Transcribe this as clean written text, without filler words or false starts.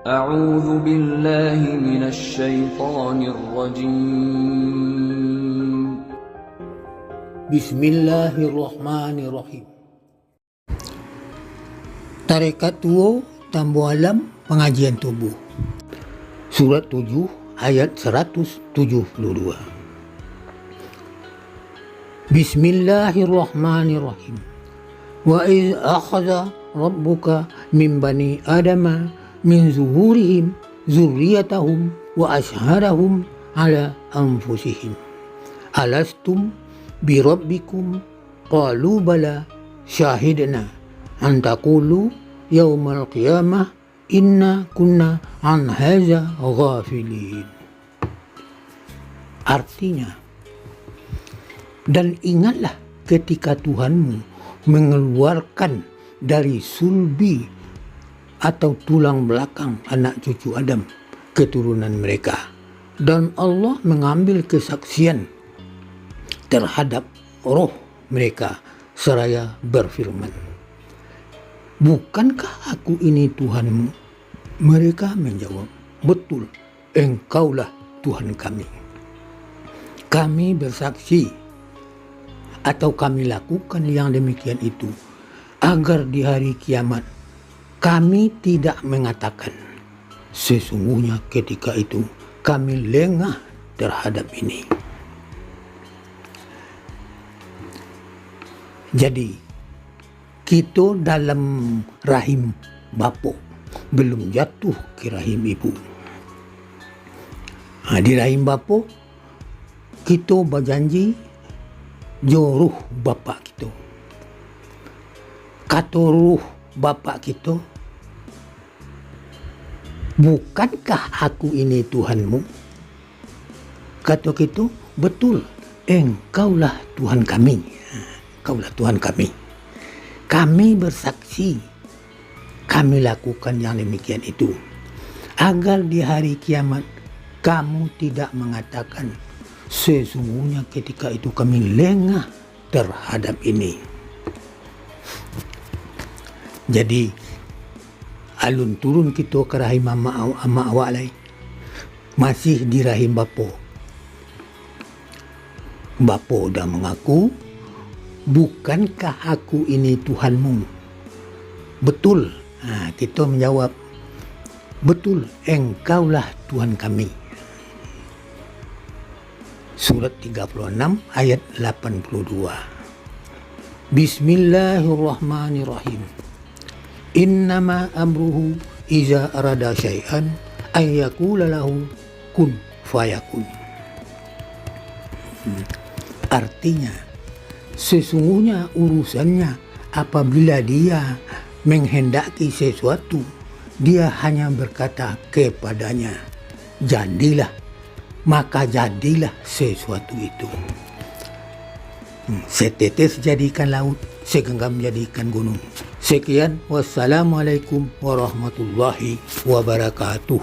أعوذ بالله من الشيطان الرجيم. Bismillahirrahmanirrahim. Tarekat Tuo Tambu Alam Pengajian Tubuh. Surat 7 ayat 172. Bismillahirrahmanirrahim. Wa iz akhadha rabbuka min bani adama min zuhurihim zurriyatahum wa ashhadahum ala anfusihim alastum bi rabbikum qalu bala syahidna an taqulu yaumal qiyamah inna kunna an hadza ghafilin. Artinya, dan ingatlah ketika Tuhanmu mengeluarkan dari sulbi atau tulang belakang anak cucu Adam keturunan mereka, dan Allah mengambil kesaksian terhadap roh mereka seraya berfirman, bukankah aku ini Tuhanmu? Mereka menjawab, betul, engkaulah Tuhan kami. Kami bersaksi atau kami lakukan yang demikian itu agar di hari kiamat kami tidak mengatakan sesungguhnya ketika itu kami lengah terhadap ini. Jadi kita dalam rahim bapa belum jatuh ke rahim ibu. Di rahim bapa kita berjanji joruh bapa kita. Kata ruh bapa kita, bukankah aku ini Tuhanmu? Kata kita, betul, engkaulah Tuhan kami. Engkaulah Tuhan kami. Kami bersaksi, kami lakukan yang demikian itu, agar di hari kiamat kamu tidak mengatakan sesungguhnya ketika itu kami lengah terhadap ini. Jadi alun turun kita ke rahim ama awak lain, masih di rahim bapa. Bapa dah mengaku, bukankah aku ini Tuhanmu? Betul. Kita menjawab, betul, engkaulah Tuhan kami. Surat 36 ayat 82. Bismillahirrahmanirrahim. Innama amruhu iza arada syai'an ayyakula lahu kun fayakun. Artinya, sesungguhnya urusannya apabila dia menghendaki sesuatu, dia hanya berkata kepadanya, jadilah, maka jadilah sesuatu itu. Setetes jadikan laut, segenggam jadikan gunung. Sekian, wassalamualaikum warahmatullahi wabarakatuh.